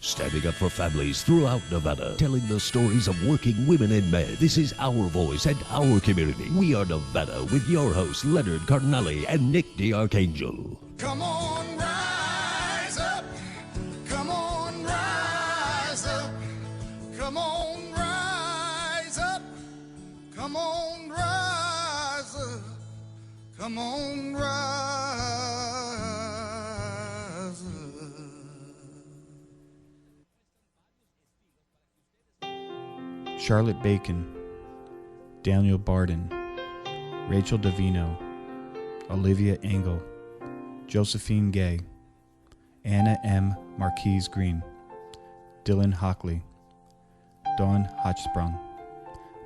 Standing up for families throughout Nevada, telling the stories of working women and men. This is our voice and our community. We are Nevada with your hosts, Leonard Cardinale and Nick DeArcangel. Come on, rise up. Come on, rise up. Come on, rise up. Come on, rise up. Come on, rise up. Charlotte Bacon, Daniel Barden, Rachel Davino, Olivia Engel, Josephine Gay, Anna M. Marquise Green, Dylan Hockley, Dawn Hochsprung,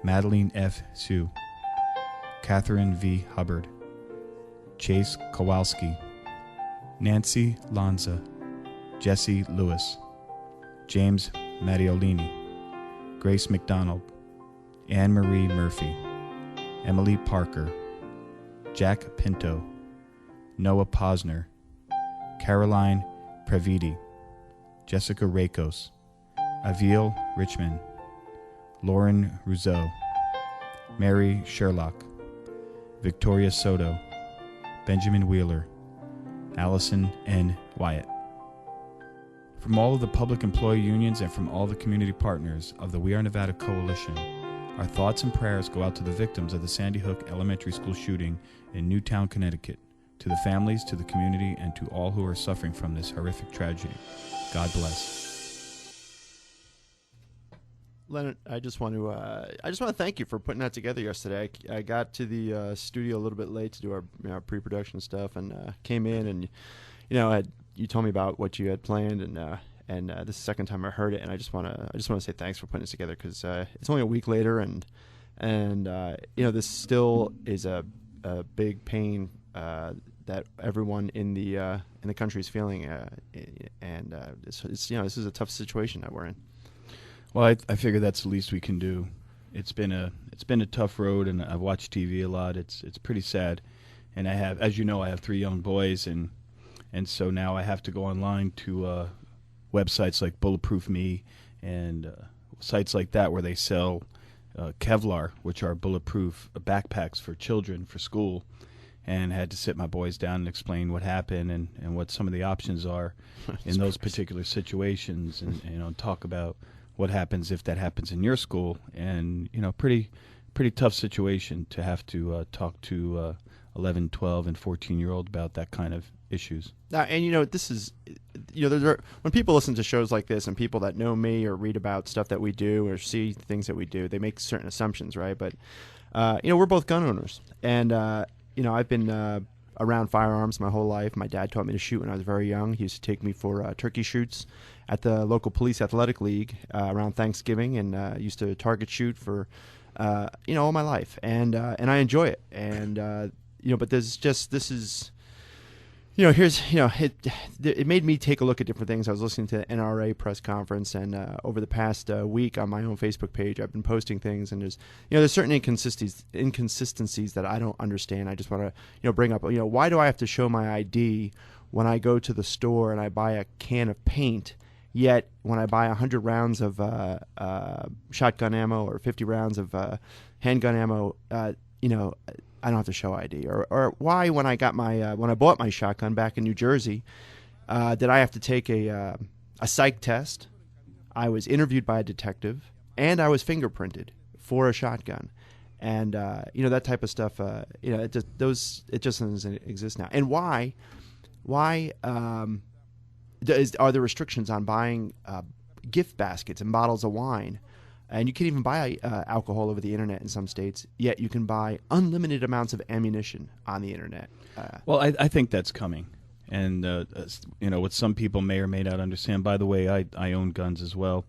Madeline F. Sue, Catherine V. Hubbard, Chase Kowalski, Nancy Lanza, Jesse Lewis, James Mattiolini, Grace McDonald, Anne-Marie Murphy, Emily Parker, Jack Pinto, Noah Posner, Caroline Previti, Jessica Rakos, Avil Richmond, Lauren Rousseau, Mary Sherlock, Victoria Soto, Benjamin Wheeler, Allison N. Wyatt. From all of the public employee unions and from all the community partners of the We Are Nevada Coalition, our thoughts and prayers go out to the victims of the Sandy Hook Elementary School shooting in Newtown, Connecticut, to the families, to the community, and to all who are suffering from this horrific tragedy. God bless. Leonard, I just want to thank you for putting that together yesterday. I got to the studio a little bit late to do our pre-production stuff, and came in, and you told me about what you had planned, and this is the second time I heard it, and I just want to say thanks for putting it together, because it's only a week later, and this still is a big pain that everyone in the country is feeling, and this is a tough situation that we're in. Well, I figure that's the least we can do. It's been a tough road, and I've watched TV a lot. It's pretty sad, and I have 3 young boys, and so now I have to go online to websites like Bulletproof Me and sites like that where they sell Kevlar, which are bulletproof backpacks for children for school, and had to sit my boys down and explain what happened and what some of the options are in those particular situations, and talk about what happens if that happens in your school, and pretty tough situation to have to talk to 11, 12, and 14-year-old about that kind of issues. And this is, when people listen to shows like this, and people that know me or read about stuff that we do or see things that we do, they make certain assumptions, right? But we're both gun owners, and I've been around firearms my whole life. My dad taught me to shoot when I was very young. He used to take me for turkey shoots at the local police athletic league around Thanksgiving, and used to target shoot for all my life, and I enjoy it. And but it made me take a look at different things. I was listening to the NRA press conference, and over the past week on my own Facebook page, I've been posting things, and there's certain inconsistencies that I don't understand. I just want to bring up, why do I have to show my ID when I go to the store and I buy a can of paint, yet when I buy 100 rounds of shotgun ammo or 50 rounds of handgun ammo, I don't have to show ID, or why when I bought my shotgun back in New Jersey, did I have to take a psych test? I was interviewed by a detective, and I was fingerprinted for a shotgun, and that type of stuff. It just doesn't exist now. And why are there restrictions on buying gift baskets and bottles of wine? And you can't even buy alcohol over the internet in some states, yet you can buy unlimited amounts of ammunition on the internet. Well, I think that's coming. And, what some people may or may not understand. By the way, I own guns as well.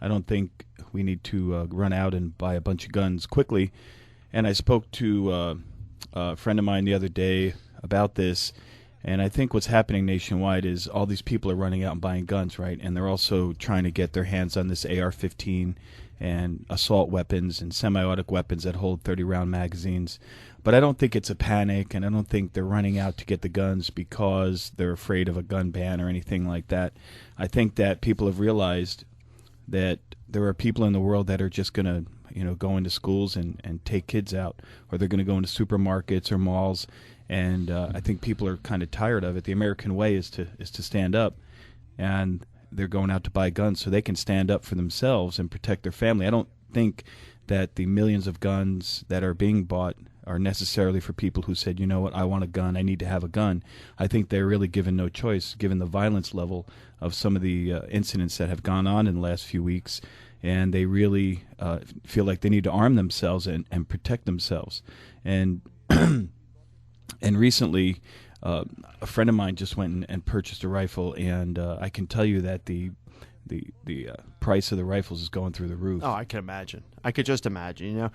I don't think we need to run out and buy a bunch of guns quickly. And I spoke to a friend of mine the other day about this. And I think what's happening nationwide is all these people are running out and buying guns, right? And they're also trying to get their hands on this AR-15 and assault weapons and semi-automatic weapons that hold 30-round magazines. But I don't think it's a panic, and I don't think they're running out to get the guns because they're afraid of a gun ban or anything like that. I think that people have realized that there are people in the world that are just going to, go into schools and take kids out, or they're going to go into supermarkets or malls, and I think people are kind of tired of it. The American way is to stand up, and they're going out to buy guns so they can stand up for themselves and protect their family. I don't think that the millions of guns that are being bought are necessarily for people who said, you know what, I want a gun, I need to have a gun. I think they're really given no choice, given the violence level of some of the incidents that have gone on in the last few weeks, and they really feel like they need to arm themselves and protect themselves. And and recently, a friend of mine just went and purchased a rifle, and I can tell you that the price of the rifles is going through the roof. Oh, I can imagine. I could just imagine.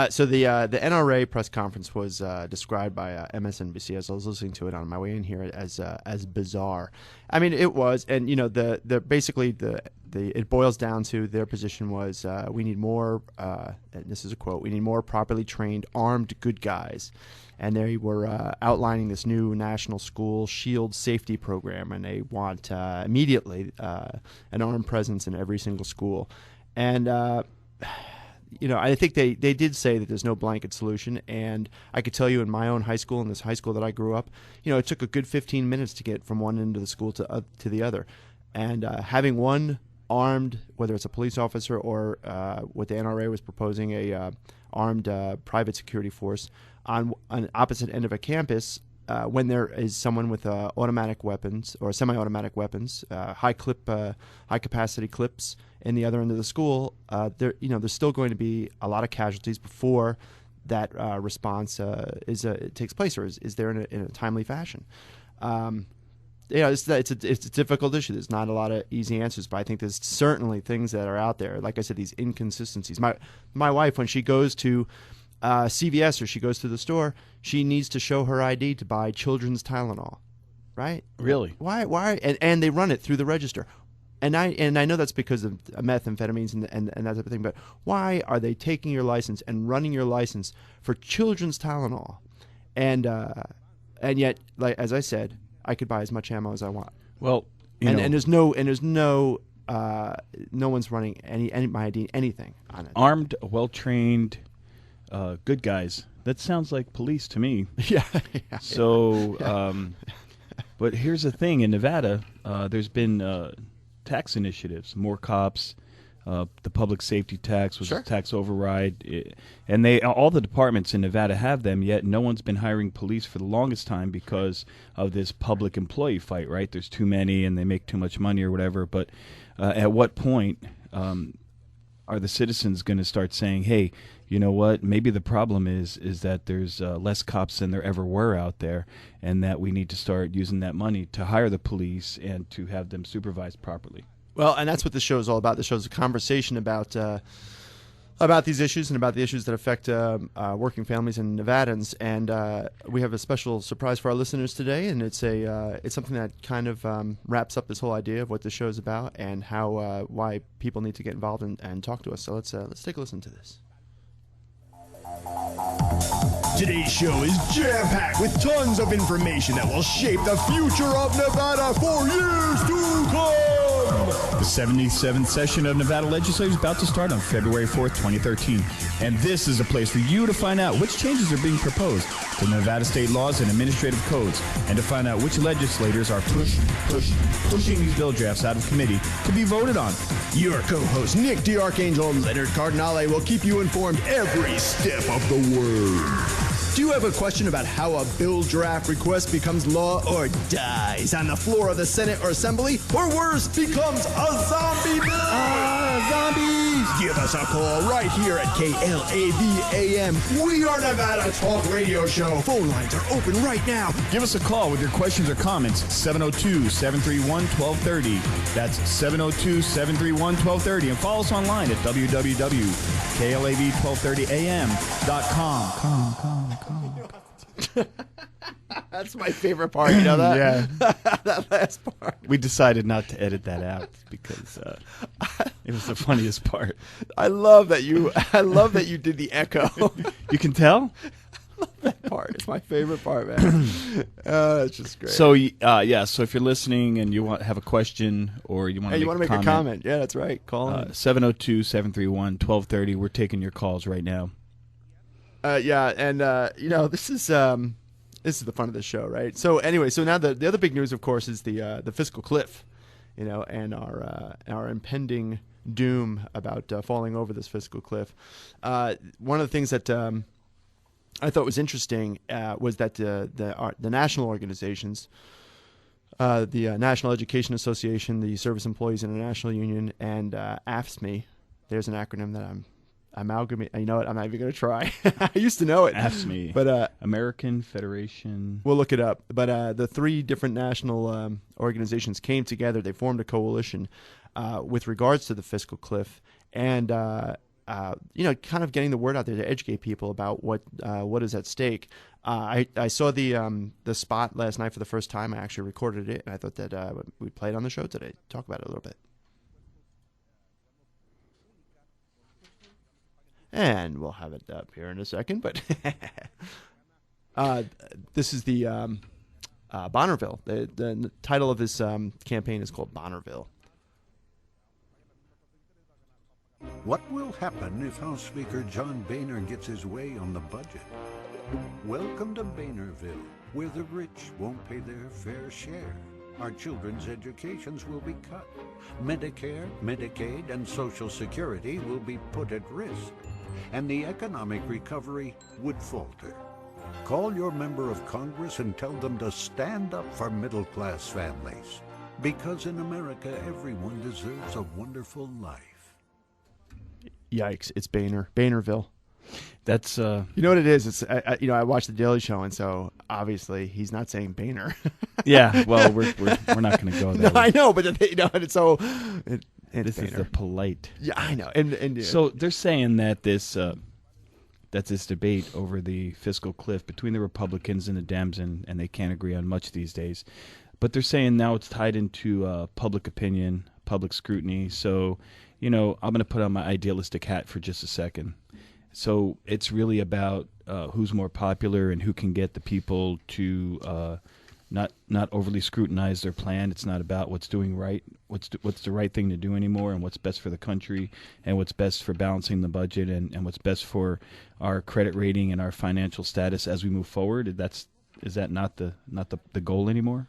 So the NRA press conference was described by MSNBC as I was listening to it on my way in here as bizarre. I mean, it was, and the basically it boils down to their position was we need more. And this is a quote: "We need more properly trained armed good guys." And they were outlining this new national school shield safety program, and they want immediately an armed presence in every single school. And I think they did say that there's no blanket solution. And I could tell you, in my own high school, in this high school that I grew up, it took a good 15 minutes to get from one end of the school to the other. And having one armed, whether it's a police officer or what the NRA was proposing, a armed private security force on an opposite end of a campus, when there is someone with automatic weapons or semi-automatic weapons, high capacity clips in the other end of the school, there's still going to be a lot of casualties before that response takes place, or is there in a timely fashion. It's a difficult issue. There's not a lot of easy answers, but I think there's certainly things that are out there. Like I said, these inconsistencies. My wife, when she goes to CVS or she goes to the store, she needs to show her ID to buy children's Tylenol, right? Really? Why? And they run it through the register. And I know that's because of methamphetamines and that type of thing, but why are they taking your license and running your license for children's Tylenol? And yet, like as I said, I could buy as much ammo as I want. Well, there's no one's running any my ID anything on it. Armed, well-trained, good guys. That sounds like police to me. Yeah. So, but here's the thing: in Nevada, there's been tax initiatives, more cops. The public safety tax was a tax override, and all the departments in Nevada have them. Yet no one's been hiring police for the longest time because of this public employee fight. Right? There's too many, and they make too much money or whatever. But at what point are the citizens going to start saying, "Hey, you know what? Maybe the problem is that there's less cops than there ever were out there, and that we need to start using that money to hire the police and to have them supervised properly." Well, and that's what the show is all about. The show is a conversation about these issues and about the issues that affect working families and Nevadans. And we have a special surprise for our listeners today, and it's something that kind of wraps up this whole idea of what the show is about and how why people need to get involved and talk to us. So let's take a listen to this. Today's show is jam-packed with tons of information that will shape the future of Nevada for years to come. The 77th session of Nevada Legislature is about to start on February 4th, 2013. And this is a place for you to find out which changes are being proposed to Nevada state laws and administrative codes, and to find out which legislators are pushing these bill drafts out of committee to be voted on. Your co-host, Nick the Archangel and Leonard Cardinale, will keep you informed every step of the way. Do you have a question about how a bill draft request becomes law or dies on the floor of the Senate or Assembly, or worse, becomes a zombie bill? Zombies! Give us a call right here at KLAV AM. We are Nevada Talk Radio Show. Phone lines are open right now. Give us a call with your questions or comments. 702-731-1230. That's 702-731-1230. And follow us online at www.klav1230am.com. That's my favorite part, you know that? Yeah. That last part. We decided not to edit that out because It was the funniest part. I love that you did the echo. You can tell? That part is my favorite part, man. It's just great. So, so if you're listening and you have a question or you want to make a comment. Yeah, that's right. Call in. 702-731-1230. We're taking your calls right now. This is the fun of the show, right? So anyway, now the other big news, of course, is the fiscal cliff, and our impending doom about falling over this fiscal cliff. One of the things that I thought was interesting was that the national organizations, the National Education Association, the Service Employees International Union, and AFSCME. There's an acronym that I'm amalgamating. You know what? I'm not even going to try. I used to know it. AFSCME, but American Federation. We'll look it up. But the three different national organizations came together. They formed a coalition with regards to the fiscal cliff, and kind of getting the word out there to educate people about what is at stake. I saw the spot last night for the first time. I actually recorded it, and I thought that we'd play it on the show today. Talk about it a little bit. And we'll have it up here in a second. But this is the Bonneville. The title of this campaign is called Bonneville. What will happen if House Speaker John Boehner gets his way on the budget? Welcome to Boehnerville, where the rich won't pay their fair share. Our children's educations will be cut. Medicare, Medicaid, and Social Security will be put at risk. And the economic recovery would falter. Call your member of Congress and tell them to stand up for middle-class families. Because in America, everyone deserves a wonderful life. Yikes! It's Boehnerville. That's you know what it is. It's I watched the Daily Show, and so obviously he's not saying Boehner. Yeah. Well, we're not going to go there. No, I know, but it's so. This is the polite. Yeah, I know. And so they're saying that this debate over the fiscal cliff between the Republicans and the Dems, and they can't agree on much these days. But they're saying now it's tied into public opinion, public scrutiny. So, I'm going to put on my idealistic hat for just a second. So it's really about who's more popular and who can get the people to not overly scrutinize their plan. It's not about what's doing right, what's the right thing to do anymore, and what's best for the country, and what's best for balancing the budget, and what's best for our credit rating and our financial status as we move forward. Is that not the goal anymore?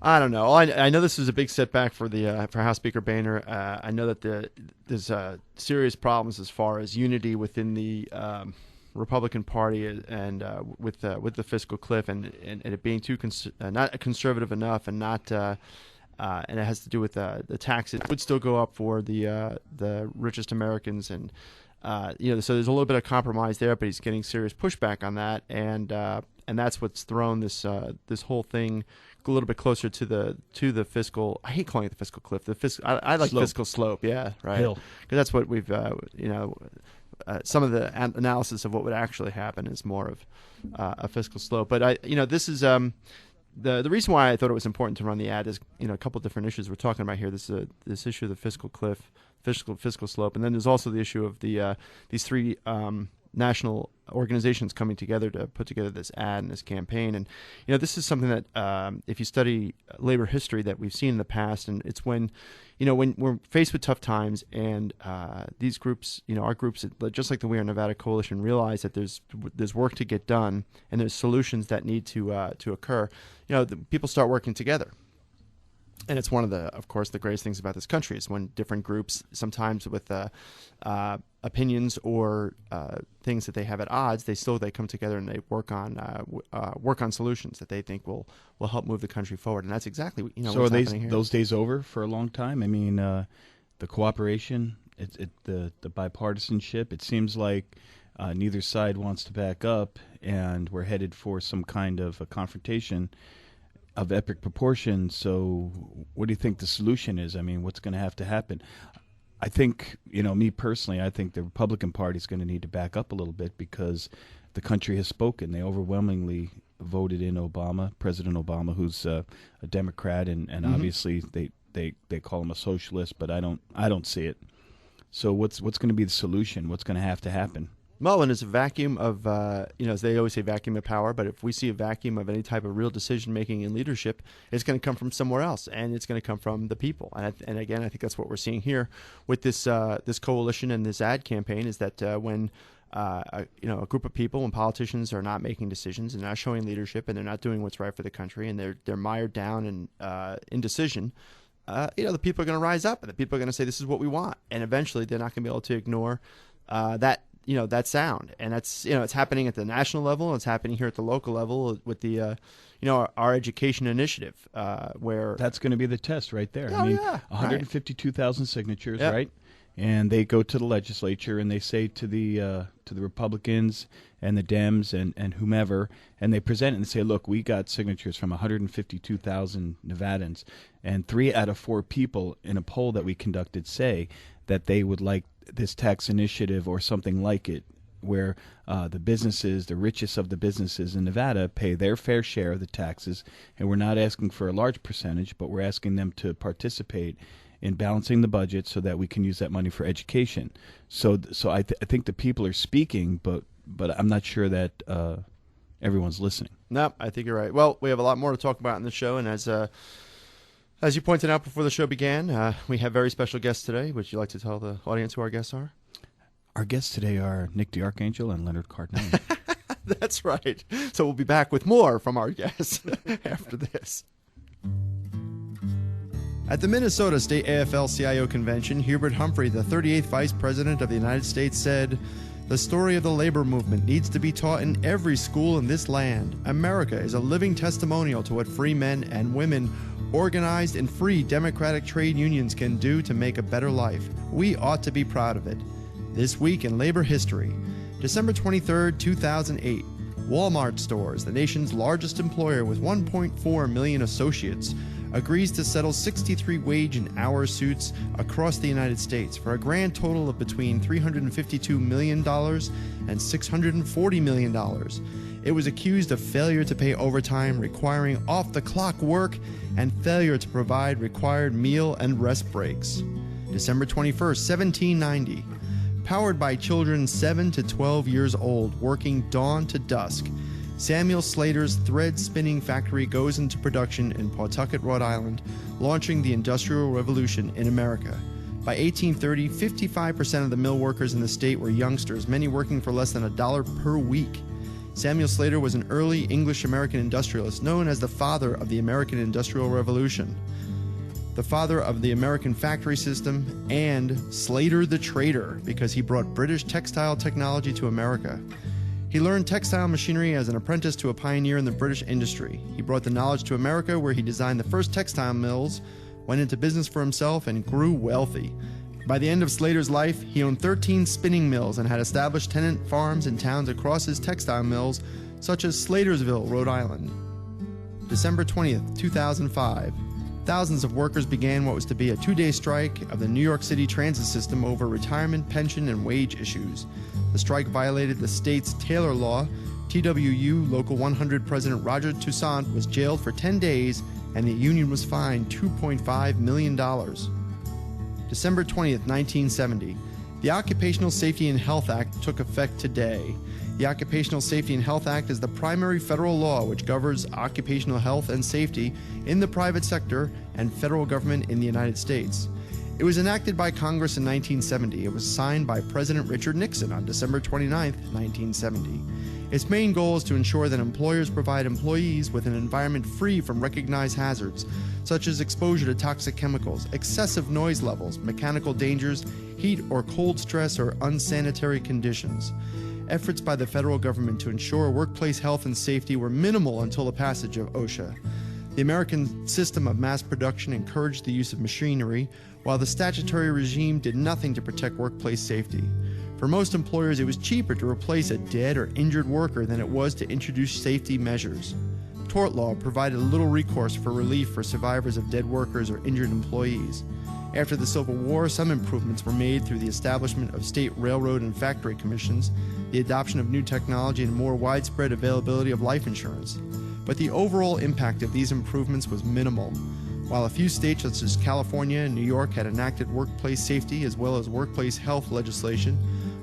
I don't know. I know this is a big setback for House Speaker Boehner. I know that there's serious problems as far as unity within the Republican Party and with the fiscal cliff and it being too not conservative enough, and not and it has to do with the taxes would still go up for the richest Americans, and so there's a little bit of compromise there, but he's getting serious pushback on that, and that's what's thrown this whole thing a little bit closer to the fiscal. I hate calling it the fiscal cliff. I like slope. Fiscal slope. Yeah, right. Hill. Because that's what we've some of the analysis of what would actually happen is more of a fiscal slope. But this is the reason why I thought it was important to run the ad is a couple of different issues we're talking about here. This issue of the fiscal cliff, fiscal slope, and then there's also the issue of these three national organizations coming together to put together this ad and this campaign. And this is something that if you study labor history that we've seen in the past, and it's when we're faced with tough times, and these groups, our groups, just like the We Are Nevada Coalition, realize that there's work to get done and there's solutions that need to occur. People start working together. And it's one of of course, the greatest things about this country is when different groups, sometimes with opinions or things that they have at odds, they come together and they work on solutions that they think will help move the country forward. And that's exactly so what's are happening here. Those days over for a long time? I mean, the cooperation, the bipartisanship. It seems like neither side wants to back up, and we're headed for some kind of a confrontation of epic proportions. So what do you think the solution is? I mean, what's going to have to happen? I think, me personally, I think the Republican Party is going to need to back up a little bit because the country has spoken. They overwhelmingly voted in President Obama, who's a Democrat, and obviously they call him a socialist, but I don't see it. So what's going to be the solution? What's going to have to happen? Well, when there's a vacuum of, as they always say, vacuum of power, but if we see a vacuum of any type of real decision-making and leadership, it's going to come from somewhere else, and it's going to come from the people. And again, I think that's what we're seeing here with this this coalition and this ad campaign, is that when a group of people, when politicians are not making decisions and not showing leadership, and they're not doing what's right for the country, and they're mired down in indecision, the people are going to rise up, and the people are going to say, this is what we want. And eventually they're not going to be able to ignore that sound. And that's, it's happening at the national level. It's happening here at the local level with the, our education initiative, where that's going to be the test right there. Oh, I mean, yeah. 152,000 signatures, Yep. right? And they go to the legislature and they say to the Republicans and the Dems and whomever, and they present it and say, look, we got signatures from 152,000 Nevadans, and 3 out of 4 people in a poll that we conducted say that they would like this tax initiative or something like it, where the businesses, the richest of the businesses in Nevada, pay their fair share of the taxes, and we're not asking for a large percentage, but we're asking them to participate in balancing the budget so that we can use that money for education. So I think the people are speaking, but I'm not sure that everyone's listening. No, I think you're right. Well, we have a lot more to talk about in the show, and as you pointed out before the show began, we have very special guests today. Would you like to tell the audience who our guests are? Our guests today are Nick the Archangel and Leonard Cardinelli. That's right. So we'll be back with more from our guests after this. At the Minnesota State AFL-CIO Convention, Hubert Humphrey, the 38th Vice President of the United States, said, "The story of the labor movement needs to be taught in every school in this land. America is a living testimonial to what free men and women organized in free democratic trade unions can do to make a better life. We ought to be proud of it." This week in labor history, December 23, 2008, Walmart Stores, the nation's largest employer with 1.4 million associates, agrees to settle 63 wage and hour suits across the United States for a grand total of between $352 million and $640 million. It was accused of failure to pay overtime, requiring off-the-clock work, and failure to provide required meal and rest breaks. December 21, 1790. Powered by children 7 to 12 years old, working dawn to dusk, Samuel Slater's thread spinning factory goes into production in Pawtucket, Rhode Island, launching the Industrial Revolution in America. By 1830, 55% of the mill workers in the state were youngsters, many working for less than $1 per week. Samuel Slater was an early English-American industrialist known as the father of the American Industrial Revolution, the father of the American factory system, and Slater the Trader, because he brought British textile technology to America. He learned textile machinery as an apprentice to a pioneer in the British industry. He brought the knowledge to America, where he designed the first textile mills, went into business for himself, and grew wealthy. By the end of Slater's life, he owned 13 spinning mills and had established tenant farms in towns across his textile mills, such as Slatersville, Rhode Island. December 20th, 2005. Thousands of workers began what was to be a 2-day strike of the New York City transit system over retirement, pension, and wage issues. The strike violated the state's Taylor Law. TWU Local 100 President Roger Toussaint was jailed for 10 days, and the union was fined $2.5 million. December 20th, 1970. The Occupational Safety and Health Act took effect today. The Occupational Safety and Health Act is the primary federal law which governs occupational health and safety in the private sector and federal government in the United States. It was enacted by Congress in 1970. It was signed by President Richard Nixon on December 29, 1970. Its main goal is to ensure that employers provide employees with an environment free from recognized hazards, such as exposure to toxic chemicals, excessive noise levels, mechanical dangers, heat or cold stress, or unsanitary conditions. Efforts by the federal government to ensure workplace health and safety were minimal until the passage of OSHA. The American system of mass production encouraged the use of machinery, while the statutory regime did nothing to protect workplace safety. For most employers, it was cheaper to replace a dead or injured worker than it was to introduce safety measures. Tort law provided little recourse for relief for survivors of dead workers or injured employees. After the Civil War, some improvements were made through the establishment of state railroad and factory commissions, the adoption of new technology, and more widespread availability of life insurance. But the overall impact of these improvements was minimal. While a few states such as California and New York had enacted workplace safety as well as workplace health legislation,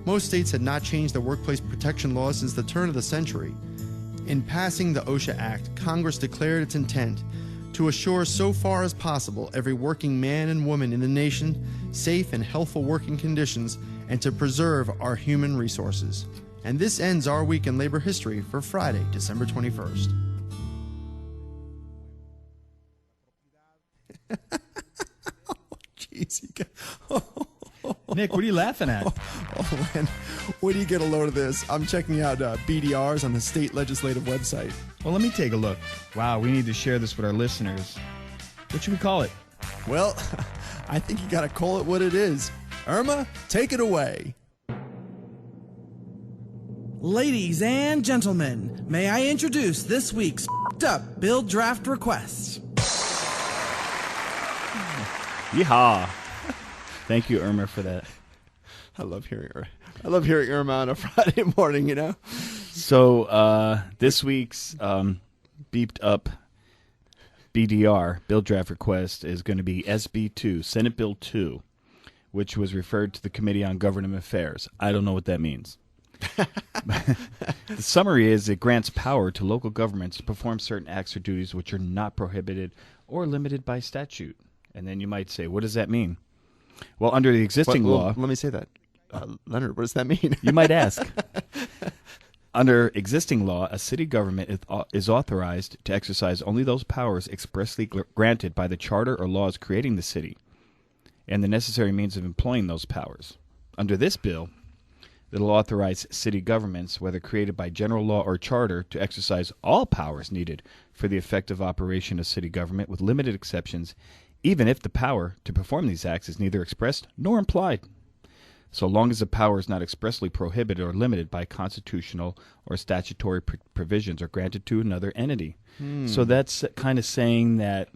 most states had not changed their workplace protection laws since the turn of the century. In passing the OSHA Act, Congress declared its intent to assure so far as possible every working man and woman in the nation safe and healthful working conditions and to preserve our human resources. And this ends our week in labor history for Friday, December 21st. Jeez, Nick, what are you laughing at? Oh, man. Where do you get a load of this? I'm checking out BDRs on the state legislative website. Well, let me take a look. Wow, we need to share this with our listeners. What should we call it? Well, I think you got to call it what it is. Irma, take it away. Ladies and gentlemen, may I introduce this week's up bill draft request. Yeehaw. Thank you, Irma, for that. I love hearing Irma on a Friday morning, you know? So this week's beeped up BDR, bill draft request, is going to be SB2, Senate Bill 2, which was referred to the Committee on Government Affairs. I don't know what that means. The summary is it grants power to local governments to perform certain acts or duties which are not prohibited or limited by statute. And then you might say, what does that mean? Well, under the existing law... Let me say that. Leonard, what does that mean? You might ask. Under existing law, a city government is authorized to exercise only those powers expressly granted by the charter or laws creating the city and the necessary means of employing those powers. Under this bill, it will authorize city governments, whether created by general law or charter, to exercise all powers needed for the effective operation of city government with limited exceptions, even if the power to perform these acts is neither expressed nor implied, so long as the power is not expressly prohibited or limited by constitutional or statutory provisions or granted to another entity. So that's kind of saying that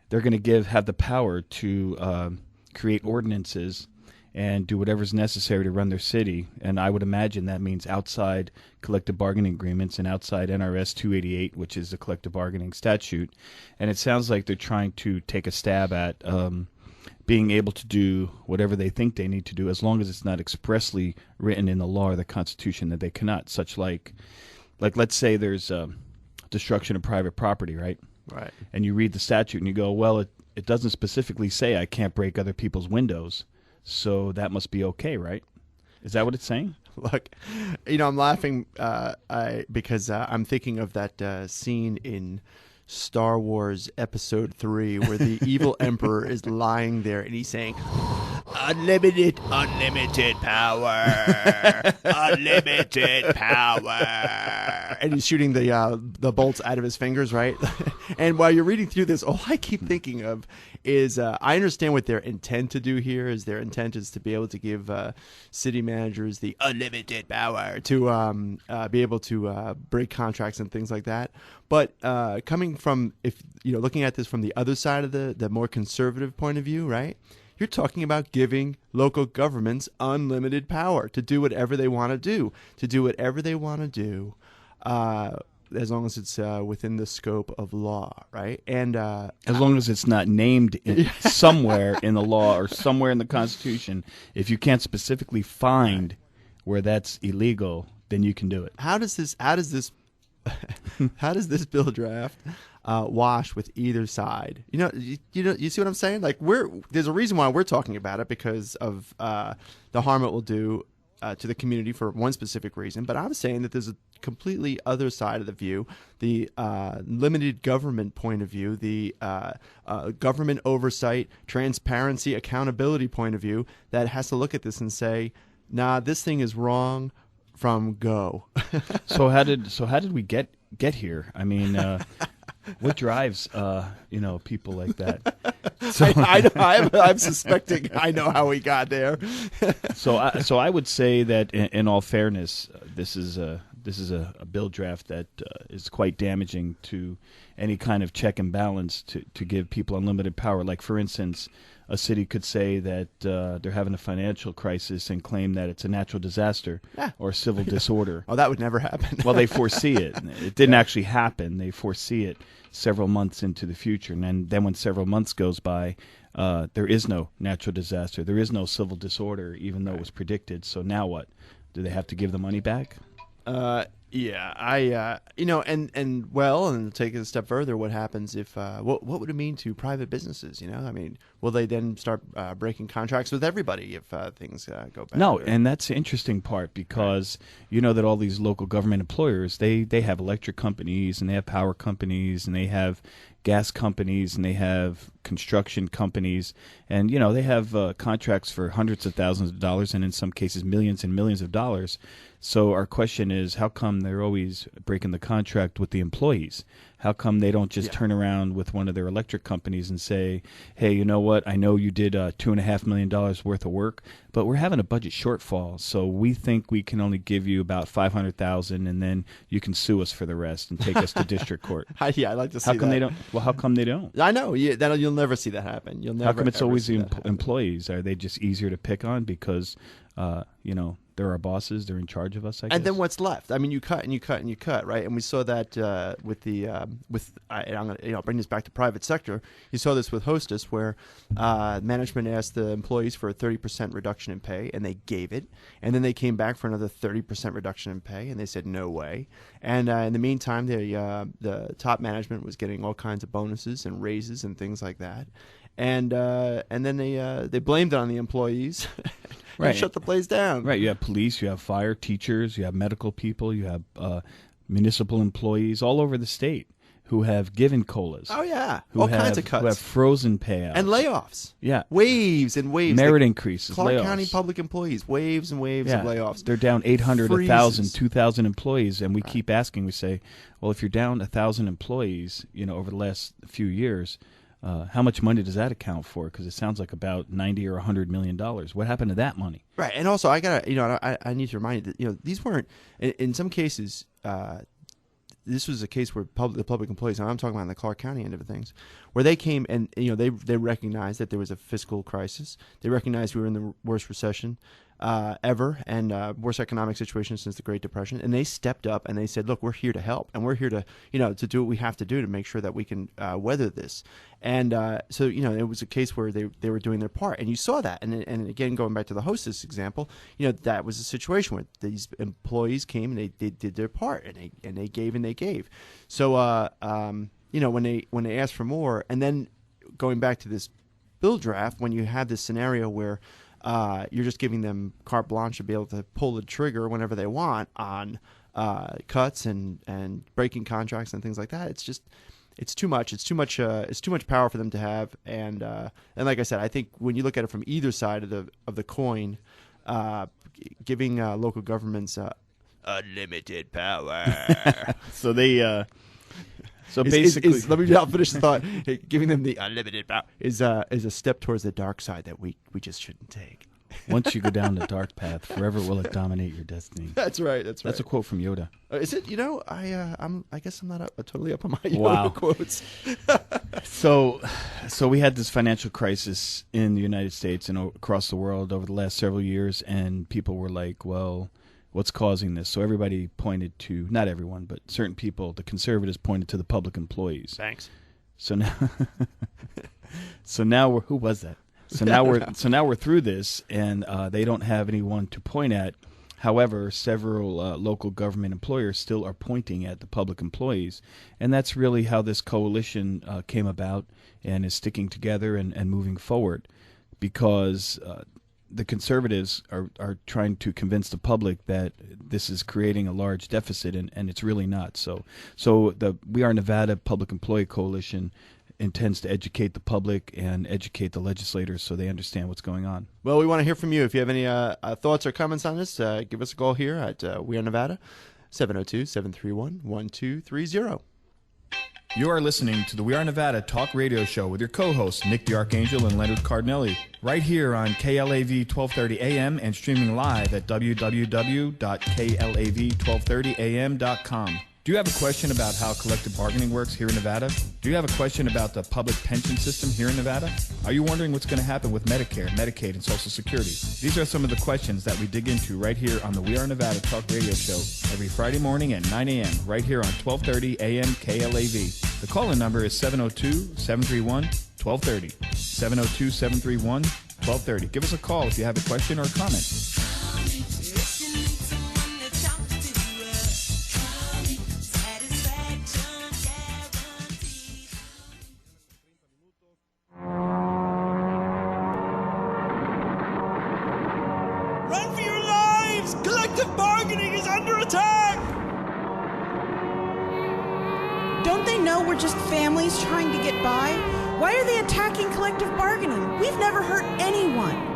they're going to have the power to create ordinances and do whatever's necessary to run their city. And I would imagine that means outside collective bargaining agreements and outside NRS 288, which is the collective bargaining statute. And it sounds like they're trying to take a stab at being able to do whatever they think they need to do, as long as it's not expressly written in the law or the Constitution that they cannot. Such like let's say there's destruction of private property, right? Right. And you read the statute and you go, well, it doesn't specifically say I can't break other people's windows, so that must be okay, right? Is that what it's saying? Look, I'm laughing because I'm thinking of that scene in Star Wars Episode 3 where the evil emperor is lying there and he's saying, unlimited power, unlimited power. And he's shooting the bolts out of his fingers, right? And while you're reading through this, all I keep thinking of is I understand what their intent to do here is. Their intent is to be able to give city managers the unlimited power to be able to break contracts and things like that. But coming from, looking at this from the other side of the more conservative point of view, right? You're talking about giving local governments unlimited power to do whatever they want to do, as long as it's within the scope of law, right? And as long as it's not named somewhere in the law or somewhere in the Constitution, if you can't specifically find where that's illegal, then you can do it. How does this bill draft wash with either side? You see what I'm saying? Like there's a reason why we're talking about it, because of the harm it will do to the community for one specific reason. But I'm saying that there's a completely other side of the view, the limited government point of view, the government oversight, transparency, accountability point of view that has to look at this and say, nah, this thing is wrong from go. So how did we get here? I mean, what drives people like that? So I'm suspecting I know how we got there. So I would say that in all fairness, this is a bill draft that is quite damaging to any kind of check and balance to give people unlimited power. Like, for instance, a city could say that they're having a financial crisis and claim that it's a natural disaster or a civil disorder. Oh, that would never happen. Well, they foresee it. It didn't actually happen. They foresee it several months into the future. And then when several months goes by, there is no natural disaster. There is no civil disorder, even though it was predicted. So now what? Do they have to give the money back? Yeah, and take it a step further, what happens if, what would it mean to private businesses, I mean, will they then start breaking contracts with everybody if things go bad? No, and that's the interesting part because you know that all these local government employers, they have electric companies and they have power companies and they have gas companies and they have construction companies and, they have contracts for hundreds of thousands of dollars and in some cases millions and millions of dollars. So our question is, how come they're always breaking the contract with the employees? How come they don't just turn around with one of their electric companies and say, hey, you know what? I know you did $2.5 million worth of work, but we're having a budget shortfall. So we think we can only give you about $500,000 and then you can sue us for the rest and take us to district court. Yeah, I'd like to see How come that. they don't? Well, how come they don't? I know. Yeah, you'll never see that happen. You'll never. How come it's ever always see the that happen. employees? Are they just easier to pick on because, they're our bosses, they're in charge of us, I guess? And then what's left? I mean, you cut and you cut and you cut, right? And we saw that and I'm going to bring this back to private sector. You saw this with Hostess, where management asked the employees for a 30% reduction in pay, and they gave it. And then they came back for another 30% reduction in pay, and they said no way. And in the meantime, the top management was getting all kinds of bonuses and raises and things like that. And then they blamed it on the employees. Right. And shut the place down. Right. You have police, you have fire, teachers, you have medical people, you have municipal employees all over the state who have given COLAs. Oh, yeah. All kinds of cuts. Who have frozen payouts. And layoffs. Yeah. Waves and waves. Merit increases, Clark layoffs. County public employees. Waves and waves of layoffs. They're down 800, Freezes. 1,000, 2,000 employees. And we keep asking, we say, well, if you're down 1,000 employees, over the last few years, how much money does that account for? Because it sounds like about $90 or $100 million. What happened to that money? Right, and also I gotta, I need to remind you that these weren't in some cases. This was a case where the public employees, and I'm talking about the Clark County end of things, where they came and they recognized that there was a fiscal crisis. They recognized we were in the worst recession ever and worst economic situation since the Great Depression, and they stepped up and they said, "Look, we're here to help, and we're here to to do what we have to do to make sure that we can weather this." And so it was a case where they were doing their part, and you saw that. And again, going back to the Hostess example, that was a situation where these employees came and they did their part, and they gave and they gave. So when they asked for more, and then going back to this bill draft, when you have this scenario where you're just giving them carte blanche to be able to pull the trigger whenever they want on cuts and breaking contracts and things like that, it's too much. It's too much power for them to have. And like I said, I think when you look at it from either side of the coin, giving local governments unlimited power. So they. So basically, let me finish the thought. Giving them the unlimited power is a step towards the dark side that we just shouldn't take. Once you go down the dark path, forever will it dominate your destiny. That's right. That's a quote from Yoda. Is it? I guess I'm not totally up on my Yoda quotes. So we had this financial crisis in the United States and across the world over the last several years, and people were like, "Well, what's causing this?" So everybody pointed to, not everyone, but certain people, the conservatives pointed to the public employees. Thanks. So now who was that? So now we're through this, and they don't have anyone to point at. However, several local government employers still are pointing at the public employees, and that's really how this coalition came about and is sticking together and moving forward, because the conservatives are trying to convince the public that this is creating a large deficit, and it's really not. So the We Are Nevada Public Employee Coalition intends to educate the public and educate the legislators so they understand what's going on. Well, we want to hear from you. If you have any thoughts or comments on this, give us a call here at We Are Nevada, 702-731-1230. You are listening to the We Are Nevada Talk Radio Show with your co-hosts Nick the Archangel and Leonard Cardinelli, right here on KLAV 1230 AM and streaming live at www.klav1230am.com. Do you have a question about how collective bargaining works here in Nevada? Do you have a question about the public pension system here in Nevada? Are you wondering what's going to happen with Medicare, Medicaid, and Social Security? These are some of the questions that we dig into right here on the We Are Nevada Talk Radio Show every Friday morning at 9 a.m. right here on 1230 AM KLAV. The call-in number is 702-731-1230. 702-731-1230. Give us a call if you have a question or a comment. Run for your lives! Collective bargaining is under attack! Don't they know we're just families trying to get by? Why are they attacking collective bargaining? We've never hurt anyone.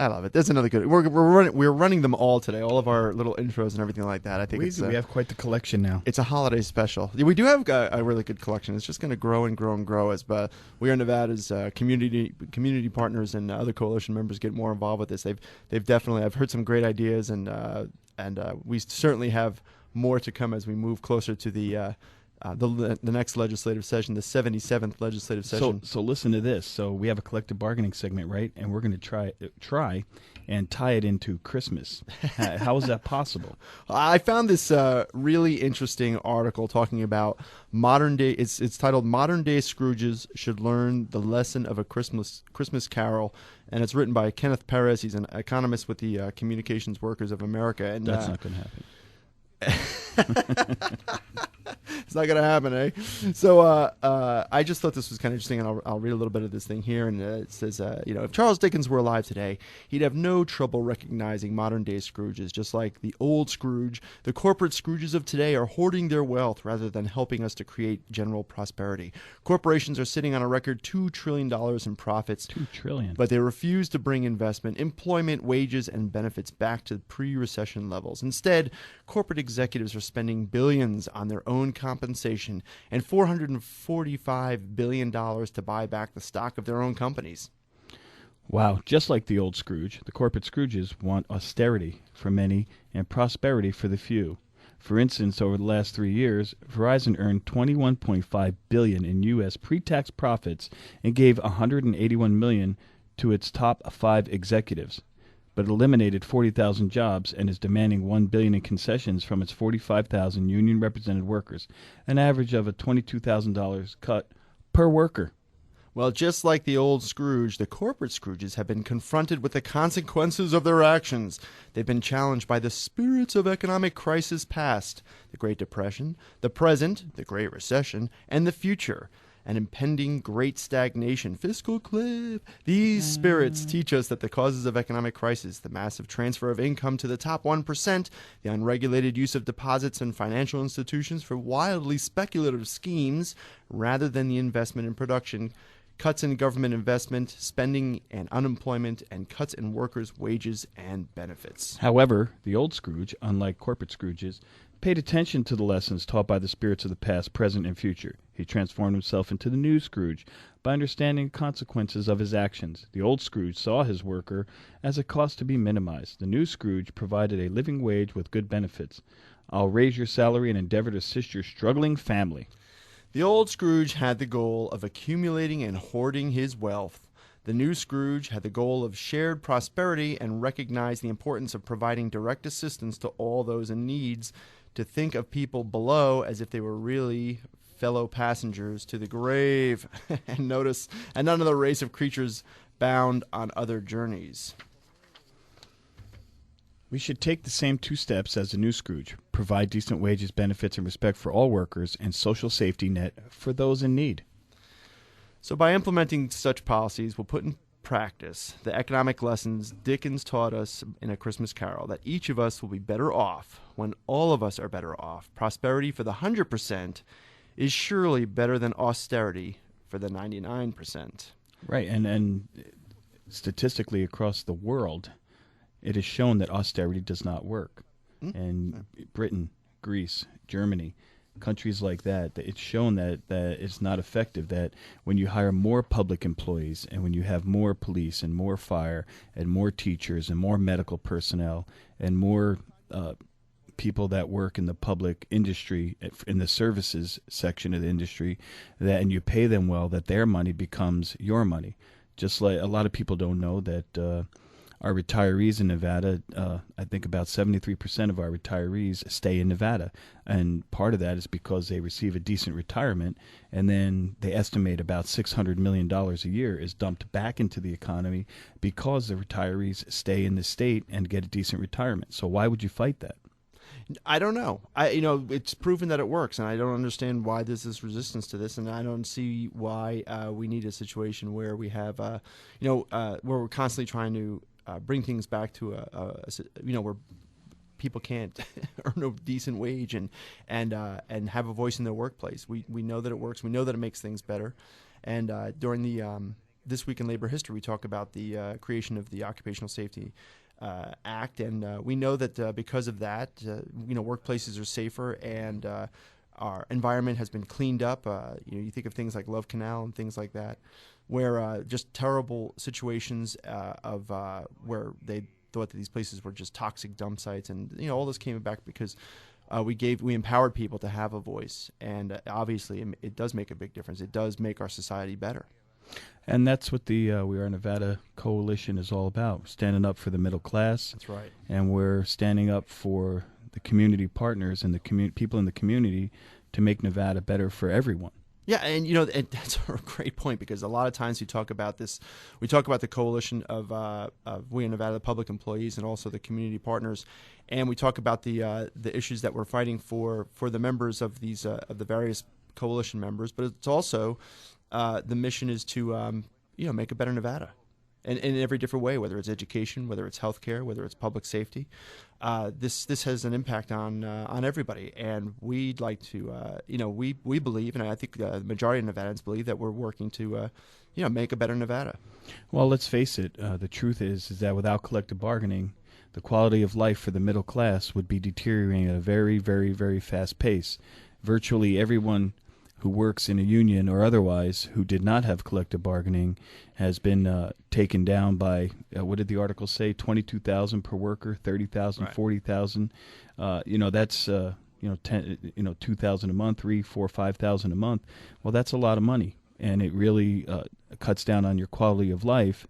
I love it. That's another good. We're running them all today. All of our little intros and everything like that. I think We have quite the collection now. It's a holiday special. We do have a really good collection. It's just going to grow and grow and grow as We Are Nevada's community partners and other coalition members get more involved with this. They've definitely. I've heard some great ideas, and we certainly have more to come as we move closer to the next legislative session, the 77th legislative session. So listen to this. So we have a collective bargaining segment, right? And we're going to try and tie it into Christmas. How is that possible? I found this really interesting article talking about modern day. It's titled "Modern Day Scrooges Should Learn the Lesson of a Christmas Carol," and it's written by Kenneth Perez. He's an economist with the Communications Workers of America. And that's not going to happen. It's not gonna happen, eh? So I just thought this was kind of interesting, and I'll read a little bit of this thing here. And it says, if Charles Dickens were alive today, he'd have no trouble recognizing modern-day Scrooges. Just like the old Scrooge, the corporate Scrooges of today are hoarding their wealth rather than helping us to create general prosperity. Corporations are sitting on a record $2 trillion in profits. $2 trillion. But they refuse to bring investment, employment, wages, and benefits back to pre-recession levels. Instead, corporate executives are spending billions on their own compensation and $445 billion to buy back the stock of their own companies. Wow. Just like the old Scrooge, the corporate Scrooges want austerity for many and prosperity for the few. For instance, over the last 3 years, Verizon earned $21.5 billion in U.S. pre-tax profits and gave $181 million to its top 5 executives, but eliminated 40,000 jobs and is demanding $1 billion in concessions from its 45,000 union-represented workers, an average of a $22,000 cut per worker. Well, just like the old Scrooge, the corporate Scrooges have been confronted with the consequences of their actions. They've been challenged by the spirits of economic crisis past, the Great Depression, the present, the Great Recession, and the future, an impending great stagnation, fiscal cliff. These spirits teach us that the causes of economic crisis, the massive transfer of income to the top 1%, the unregulated use of deposits and financial institutions for wildly speculative schemes, rather than the investment in production, cuts in government investment, spending, and unemployment, and cuts in workers' wages and benefits. However, the old Scrooge, unlike corporate Scrooges, paid attention to the lessons taught by the spirits of the past, present, and future. He transformed himself into the new Scrooge by understanding the consequences of his actions. The old Scrooge saw his worker as a cost to be minimized. The new Scrooge provided a living wage with good benefits. I'll raise your salary and endeavor to assist your struggling family. The old Scrooge had the goal of accumulating and hoarding his wealth. The new Scrooge had the goal of shared prosperity and recognized the importance of providing direct assistance to all those in need, to think of people below as if they were really fellow passengers to the grave, and none of the race of creatures bound on other journeys. We should take the same 2 steps as the new Scrooge, provide decent wages, benefits, and respect for all workers, and social safety net for those in need. So by implementing such policies, we'll put in practice the economic lessons Dickens taught us in A Christmas Carol, that each of us will be better off when all of us are better off. Prosperity for the 100% is surely better than austerity for the 99%. Right, and statistically across the world, it is shown that austerity does not work. And Britain, Greece, Germany, countries like that, it's shown that it's not effective, that when you hire more public employees and when you have more police and more fire and more teachers and more medical personnel and more people that work in the public industry, in the services section of the industry, that and you pay them well, that their money becomes your money. Just like a lot of people don't know that our retirees in Nevada, I think about 73% of our retirees stay in Nevada. And part of that is because they receive a decent retirement, and then they estimate about $600 million a year is dumped back into the economy because the retirees stay in the state and get a decent retirement. So why would you fight that? I don't know. It's proven that it works, and I don't understand why there's this resistance to this, and I don't see why we need a situation where we have, where we're constantly trying to bring things back to where people can't earn a decent wage and have a voice in their workplace. We know that it works. We know that it makes things better. And during the This Week in Labor History, we talk about the creation of the Occupational Safety Act, and we know that because of that, workplaces are safer and our environment has been cleaned up. You think of things like Love Canal and things like that, where just terrible situations of where they thought that these places were just toxic dump sites, and all this came back because we empowered people to have a voice, and obviously it does make a big difference. It does make our society better. And that's what the We Are Nevada Coalition is all about, standing up for the middle class. That's right. And we're standing up for the community partners and the people in the community to make Nevada better for everyone. Yeah, and and that's a great point, because a lot of times we talk about the coalition of We Are Nevada Public Employees and also the community partners, and we talk about the issues that we're fighting for the members of these of the various coalition members, but it's also the mission is to make a better Nevada, and in every different way, whether it's education, whether it's healthcare, whether it's public safety. This has an impact on everybody, and we'd like to we believe, and I think the majority of Nevadans believe, that we're working to make a better Nevada. Well, let's face it. The truth is that without collective bargaining, the quality of life for the middle class would be deteriorating at a very, very, very fast pace. Virtually everyone who works in a union or otherwise who did not have collective bargaining has been taken down by, what did the article say, 22,000 per worker, 30,000, right. 40,000. That's 2,000 a month, 3, 4, 5,000 a month. Well, that's a lot of money, and it really cuts down on your quality of life.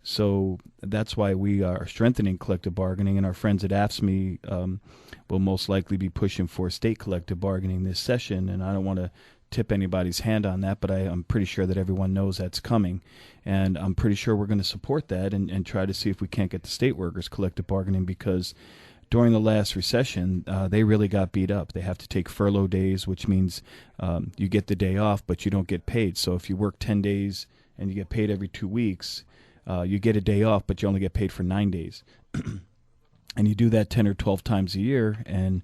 So that's why we are strengthening collective bargaining, and our friends at AFSCME will most likely be pushing for state collective bargaining this session, and I don't want to tip anybody's hand on that, but I'm pretty sure that everyone knows that's coming, and I'm pretty sure we're going to support that and try to see if we can't get the state workers collective bargaining, because during the last recession, they really got beat up. They have to take furlough days, which means you get the day off, but you don't get paid. So if you work 10 days and you get paid every 2 weeks, you get a day off, but you only get paid for 9 days. And you do that 10 or 12 times a year, and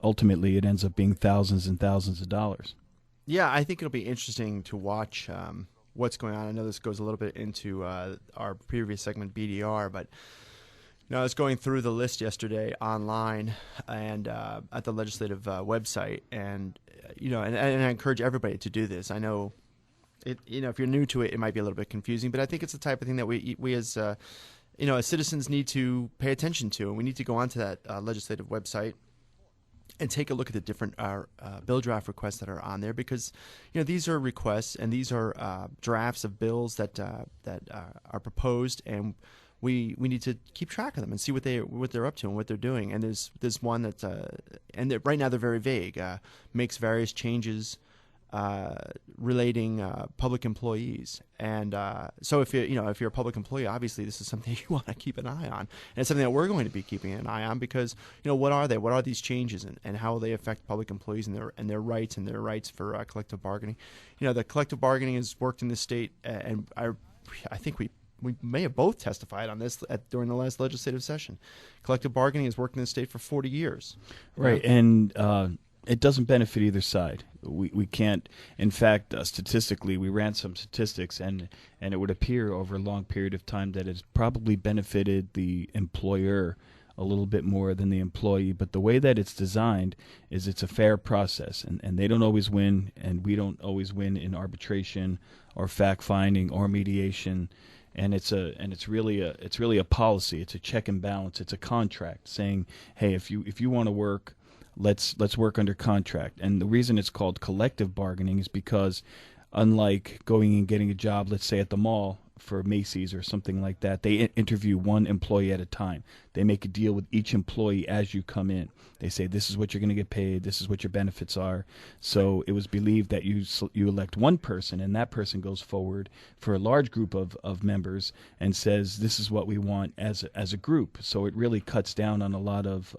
ultimately it ends up being thousands and thousands of dollars. Yeah, I think it'll be interesting to watch what's going on. I know this goes a little bit into our previous segment, BDR, but I was going through the list yesterday online and at the legislative website, and and I encourage everybody to do this. I know it. If you're new to it, it might be a little bit confusing, but I think it's the type of thing that we as as citizens need to pay attention to, and we need to go onto that legislative website and take a look at the different bill draft requests that are on there, because these are requests and these are drafts of bills that are proposed, and we need to keep track of them and see what they're up to and what they're doing. And there's one that right now they're very vague, makes various changes relating public employees, and so if you're a public employee, obviously this is something you want to keep an eye on, and it's something that we're going to be keeping an eye on, because what are these changes, and how will they affect public employees and their rights for collective bargaining. The collective bargaining has worked in this state, and I think we may have both testified on this during the last legislative session. Collective bargaining has worked in this state for 40 years. Right, and it doesn't benefit either side. We can't. In fact, statistically, we ran some statistics, and it would appear over a long period of time that it's probably benefited the employer a little bit more than the employee. But the way that it's designed is it's a fair process, and they don't always win, and we don't always win in arbitration or fact finding or mediation. And it's really a policy. It's a check and balance. It's a contract saying, hey, if you want to work, let's work under contract. And the reason it's called collective bargaining is because, unlike going and getting a job, let's say at the mall for Macy's or something like that, they interview one employee at a time. They make a deal with each employee as you come in. They say, this is what you're going to get paid, this is what your benefits are. So it was believed that you elect one person, and that person goes forward for a large group of members and says, this is what we want as a group. So it really cuts down on a lot of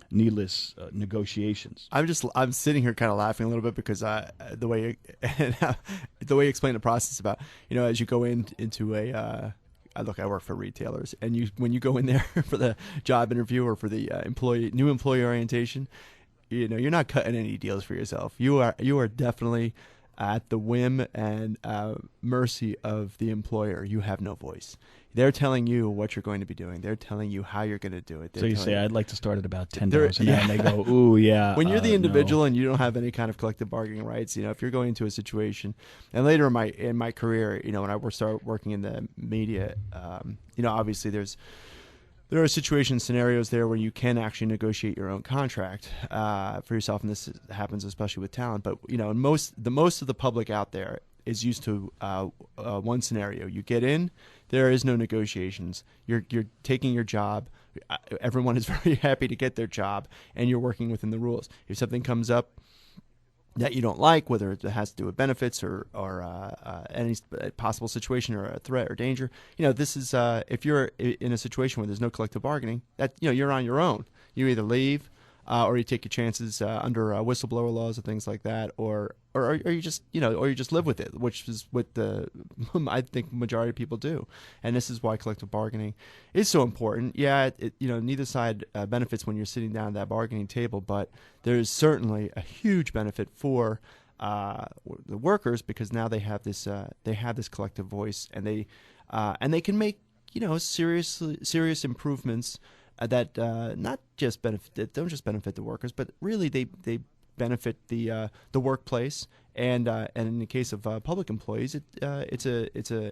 needless negotiations. I'm sitting here kind of laughing a little bit because the way you explain the process about, as you go into a I work for retailers, and when you go in there for the job interview or for the new employee orientation, you're not cutting any deals for yourself. You are definitely at the whim and mercy of the employer. You have no voice. They're telling you what you're going to be doing. They're telling you how you're going to do it. So you say, I'd like to start at about $10 an hour, and they go, ooh, yeah. When you're the individual no. And you don't have any kind of collective bargaining rights, if you're going into a situation, and later in my career, when I started working in the media, obviously there are scenarios there where you can actually negotiate your own contract for yourself, and this happens especially with talent. But most of the public out there is used to one scenario. You get in, there is no negotiations. You're taking your job. Everyone is very happy to get their job, and you're working within the rules. If something comes up that you don't like, whether it has to do with benefits or any possible situation or a threat or danger, this is if you're in a situation where there's no collective bargaining, that you're on your own. You either leave or you take your chances under whistleblower laws and things like that, or you just or you just live with it, which is what I think majority of people do. And this is why collective bargaining is so important. Yeah, neither side benefits when you're sitting down at that bargaining table, but there's certainly a huge benefit for the workers, because now they have this collective voice, and they can make serious improvements that don't just benefit the workers, but really they benefit the workplace, and in the case of public employees, it's a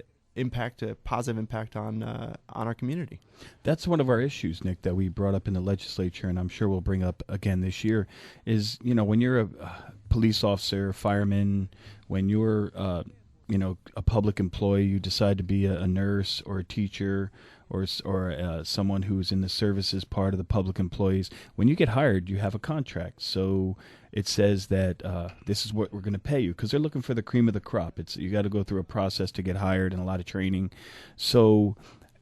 positive impact on our community. That's one of our issues, Nick, that we brought up in the legislature, and I'm sure we'll bring up again this year. Is when you're a police officer, fireman, when you're a public employee, you decide to be a nurse or a teacher or someone who's in the services part of the public employees. When you get hired, you have a contract. So it says that this is what we're going to pay you, because they're looking for the cream of the crop. You got to go through a process to get hired and a lot of training. So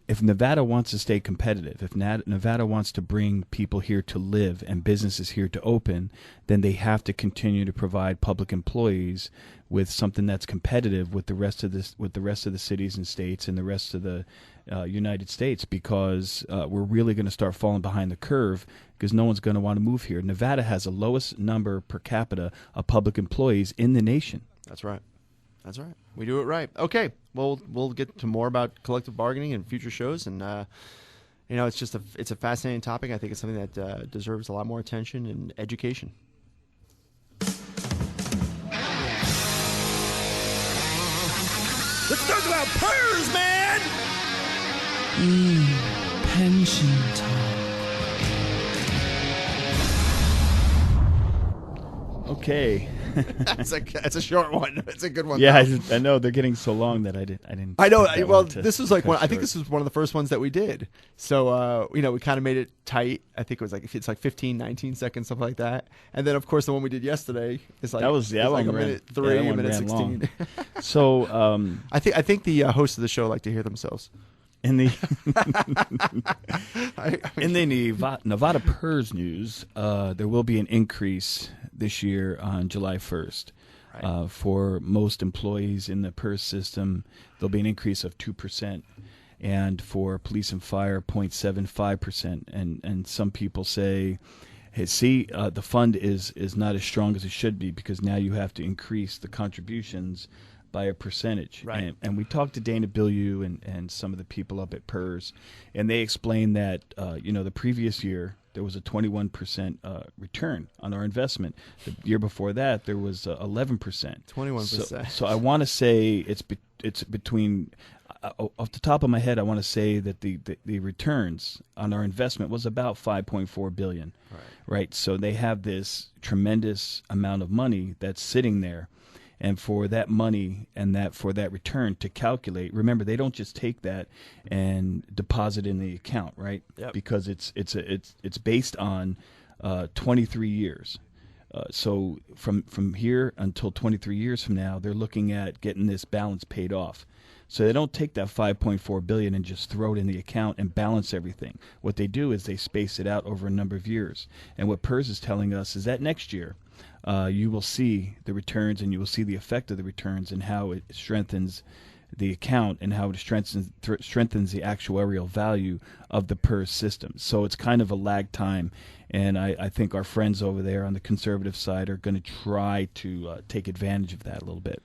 if Nevada wants to stay competitive, if Nevada wants to bring people here to live and businesses here to open, then they have to continue to provide public employees with something that's competitive with the rest of the cities and states and the rest of the United States, because we're really going to start falling behind the curve, because no one's going to want to move here. Nevada has the lowest number per capita of public employees in the nation. That's right. We do it right. Okay, well, we'll get to more about collective bargaining in future shows, and it's a fascinating topic. I think it's something that deserves a lot more attention and education. Let's talk about PERS, man! Pension talk. Okay. That's a short one. It's a good one. Yeah, I know they're getting so long that I didn't. I know. Well, this was like I think this was one of the first ones that we did. So we kind of made it tight. I think it was it's like 15, 19 seconds, something like that. And then of course the one we did yesterday is like that was like a minute 3, a minute 16. So I think the hosts of the show like to hear themselves. In the Nevada PERS news, there will be an increase this year on July 1st. Right. For most employees in the PERS system, there'll be an increase of 2%, and for police and fire, 0.75%. And some people say, hey, see, the fund is not as strong as it should be, because now you have to increase the contributions by a percentage. Right. And we talked to Dana Bilyeu and some of the people up at PERS, and they explained that, the previous year there was a 21% return on our investment. The year before that, there was 11%. 21%. So I want to say it's between, off the top of my head, I want to say that the returns on our investment was about $5.4 billion. Right. So they have this tremendous amount of money that's sitting there. And for that money and for that return to calculate, remember, they don't just take that and deposit in the account, right? Yep. Because it's based on 23 years. So from here until 23 years from now, they're looking at getting this balance paid off. So they don't take that $5.4 billion and just throw it in the account and balance everything. What they do is they space it out over a number of years. And what PERS is telling us is that next year, you will see the returns, and you will see the effect of the returns and how it strengthens the account and how it strengthens the actuarial value of the PERS system. So it's kind of a lag time, and I think our friends over there on the conservative side are going to try to take advantage of that a little bit.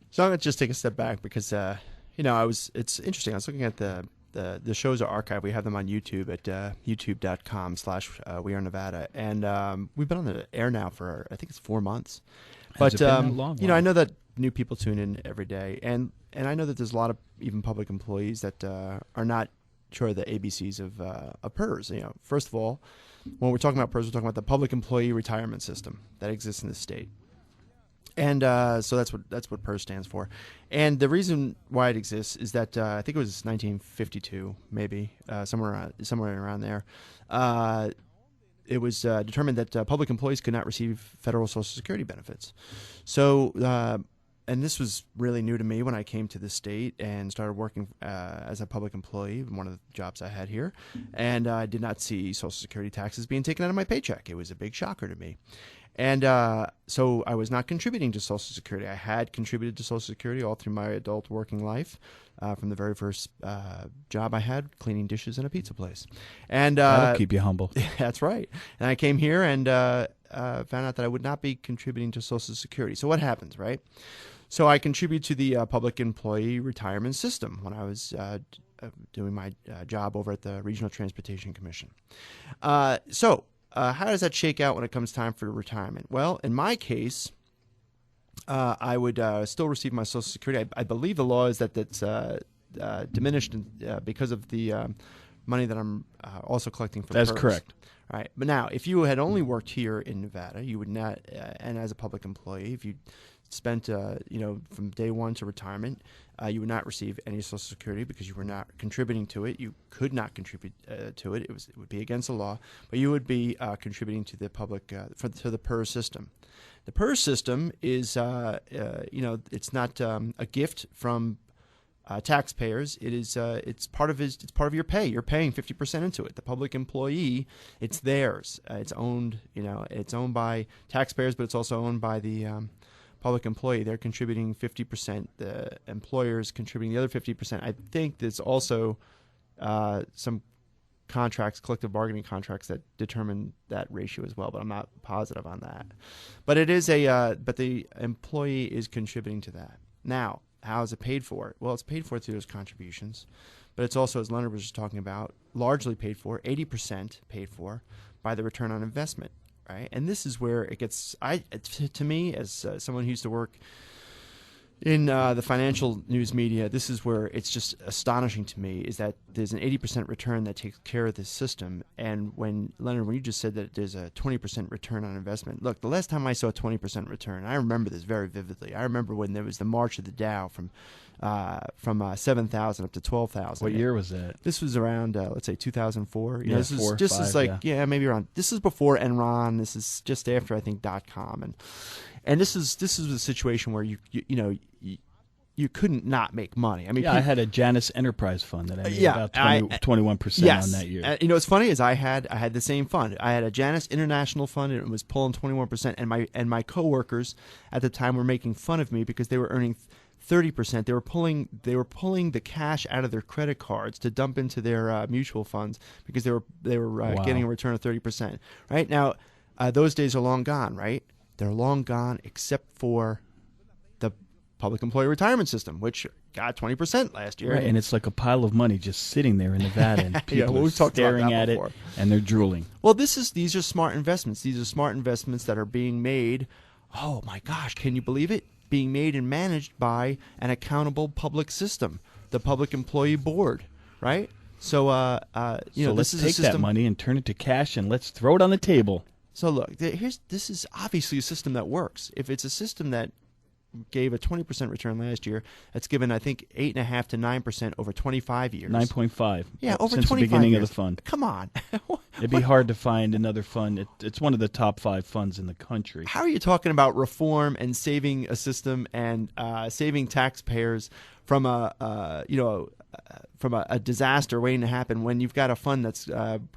So I'm going to just take a step back because, it's interesting. I was looking at the shows are archived. We have them on YouTube at youtube.com/We Are Nevada. And we've been on the air now for, I think it's 4 months. Has it been that long? I know that new people tune in every day. And I know that there's a lot of even public employees that are not sure of the ABCs of PERS. First of all, when we're talking about PERS, we're talking about the public employee retirement system that exists in the state. And so that's what PERS stands for. And the reason why it exists is that I think it was 1952, maybe somewhere around there. It was determined that public employees could not receive federal Social Security benefits. So, and this was really new to me when I came to the state and started working as a public employee, one of the jobs I had here, and I did not see Social Security taxes being taken out of my paycheck. It was a big shocker to me. And so I was not contributing to Social Security. I had contributed to Social Security all through my adult working life, from the very first job I had, cleaning dishes in a pizza place. And that'll keep you humble. That's right. And I came here and found out that I would not be contributing to Social Security. So what happens, right? So I contribute to the public employee retirement system when I was doing my job over at the Regional Transportation Commission. How does that shake out when it comes time for retirement? Well, in my case, I would still receive my Social Security. I believe the law is that it's diminished because of the money that I'm also collecting from That's PERS. correct. All right. But now, if you had only worked here in Nevada, you would not, and as a public employee, if you spent, from day one to retirement, you would not receive any Social Security because you were not contributing to it. You could not contribute to it. It would be against the law, but you would be contributing to the public to the PERS system. The PERS system is, it's not a gift from taxpayers. It is it's part of your pay. You're paying 50% into it. The public employee, it's theirs. It's owned. It's owned by taxpayers, but it's also owned by the public employee. They're contributing 50%. The employer's contributing the other 50%. I think there's also some contracts, collective bargaining contracts, that determine that ratio as well, but I'm not positive on that. But it is but the employee is contributing to that. Now, how is it paid for? Well, it's paid for through those contributions, but it's also, as Leonard was just talking about, largely paid for, 80% paid for by the return on investment. Right, and this is where it gets. To me, as someone who used to work in the financial news media, this is where it's just astonishing to me, is that there's an 80% return that takes care of this system. And when you just said that there's a 20% return on investment, look, the last time I saw a 20% return, I remember this very vividly. I remember when there was the march of the Dow from 7,000 up to 12,000. What year was that? This was around, let's say, 2004. Yeah, this is 4, just 5, as maybe around. This is before Enron. This is just after, I think, .com, and this is a situation where you couldn't not make money. I mean, I had a Janus Enterprise fund that I made about 21% on that year. What's funny is I had the same fund. I had a Janus International fund, and it was pulling 21%. And my coworkers at the time were making fun of me because they were earning 30%. They were pulling the cash out of their credit cards to dump into their mutual funds because they were getting a return of 30%. Right now, those days are long gone. Right, they're long gone, except for the public employee retirement system, which got 20% last year. Right, and it's like a pile of money just sitting there in Nevada, and people we've are talked about staring that at before. it, and they're drooling. Well, these are smart investments. These are smart investments that are being made. Oh my gosh, can you believe it? Being made and managed by an accountable public system, the Public Employee Board, right? So, Let's this is take a system. that money and turn it to cash, and let's throw it on the table. So look, this is obviously a system that works. If it's a system that gave a 20% return last year, that's given, I think, 8.5 to 9% over 25 years. 9.5. Yeah, over since 25 the beginning years. of the fund. Come on. It'd be hard to find another fund. It's one of the top 5 funds in the country. How are you talking about reform and saving a system and saving taxpayers from a disaster waiting to happen when you've got a fund that's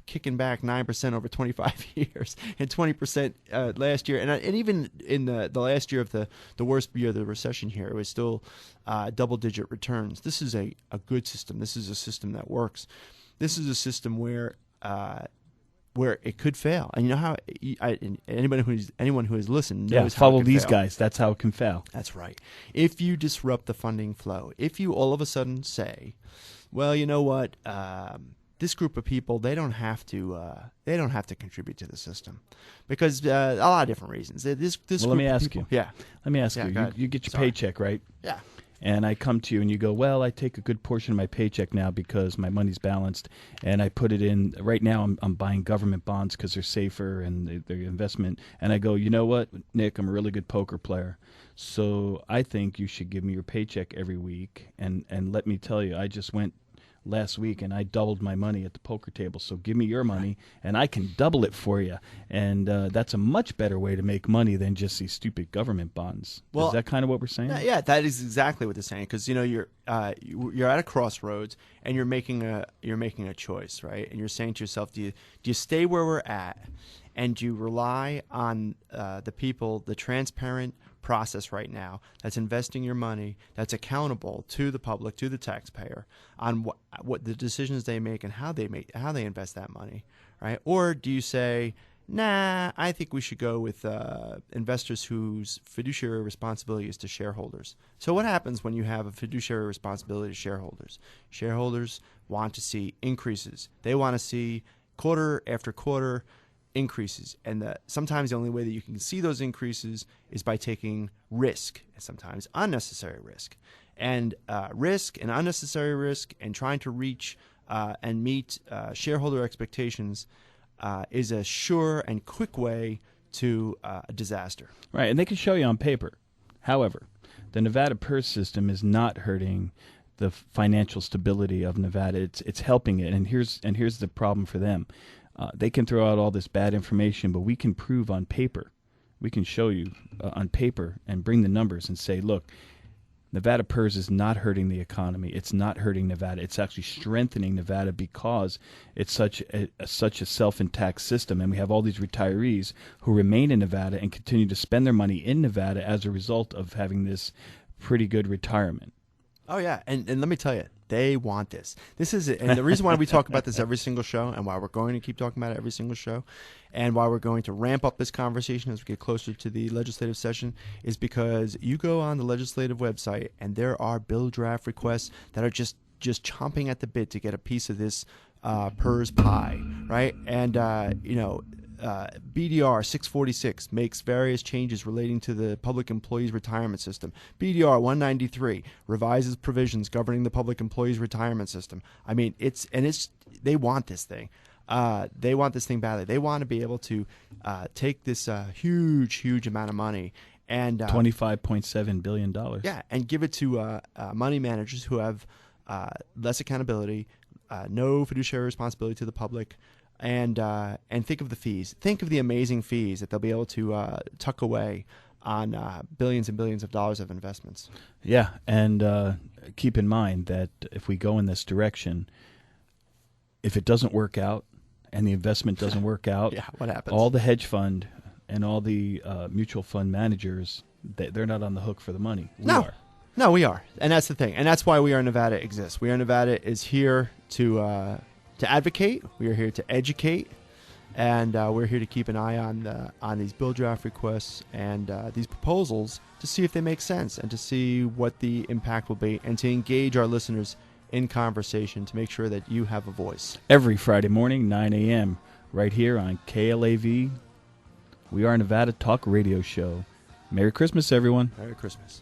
kicking back 9% over 25 years and 20% last year, and even in the last year of the worst year of the recession here, it was still double-digit returns. This is a good system. This is a system that works. This is a system where it could fail, and you know how anyone who has listened knows how follow it could these fail. guys. That's how it can fail. That's right. If you disrupt the funding flow, if you all of a sudden say, well, you know what, this group of people, they don't have to contribute to the system because a lot of different reasons. Let me ask you. Yeah. Let me ask Yeah, you. go ahead. You get your Sorry. paycheck, right? Yeah. And I come to you and you go, well, I take a good portion of my paycheck now because my money's balanced, and I put it in. Right now I'm buying government bonds because they're safer and they're investment. And I go, you know what, Nick, I'm a really good poker player. So I think you should give me your paycheck every week. And let me tell you, I just went last week and I doubled my money at the poker table. So give me your money and I can double it for you. And that's a much better way to make money than just these stupid government bonds. Well, is that kind of what we're saying? Yeah, that is exactly what they're saying, because you're at a crossroads and you're making a choice, right? And you're saying to yourself, do you stay where we're at and do you rely on the people, the transparent process right now that's investing your money, that's accountable to the public, to the taxpayer, on what the decisions they make and how they invest that money, right? Or do you say, nah, I think we should go with investors whose fiduciary responsibility is to shareholders? So what happens when you have a fiduciary responsibility to shareholders? Shareholders want to see increases. They want to see quarter after quarter increases, and sometimes the only way that you can see those increases is by taking risk, and sometimes unnecessary risk, and unnecessary risk, and trying to reach and meet shareholder expectations is a sure and quick way to a disaster. Right, and they can show you on paper. However, the Nevada PERS system is not hurting the financial stability of Nevada. It's helping it, and here's the problem for them. They can throw out all this bad information, but we can prove on paper. We can show you on paper and bring the numbers and say, look, Nevada PERS is not hurting the economy. It's not hurting Nevada. It's actually strengthening Nevada because it's such a self-intact system, and we have all these retirees who remain in Nevada and continue to spend their money in Nevada as a result of having this pretty good retirement. Oh, yeah. And let me tell you, they want this. This is it. And the reason why we talk about this every single show, and why we're going to keep talking about it every single show, and why we're going to ramp up this conversation as we get closer to the legislative session, is because you go on the legislative website and there are bill draft requests that are just chomping at the bit to get a piece of this PERS pie, right? And, BDR 646 makes various changes relating to the public employees retirement system. BDR 193 revises provisions governing the public employees retirement system. I mean, they want this thing. They want this thing badly. They want to be able to take this huge amount of money and $25.7 billion. Yeah, and give it to money managers who have less accountability, no fiduciary responsibility to the public. And think of the fees. Think of the amazing fees that they'll be able to tuck away on billions and billions of dollars of investments. Yeah, and keep in mind that if we go in this direction, if it doesn't work out and the investment doesn't work out, yeah, what happens? All the hedge fund and all the mutual fund managers, they're not on the hook for the money. No, we are. And that's the thing. And that's why We Are Nevada exists. We Are Nevada is here to advocate. We are here to educate. And we're here to keep an eye on these bill draft requests and these proposals to see if they make sense and to see what the impact will be and to engage our listeners in conversation to make sure that you have a voice. Every Friday morning, 9 a.m., right here on KLAV. We Are Nevada Talk Radio Show. Merry Christmas, everyone. Merry Christmas.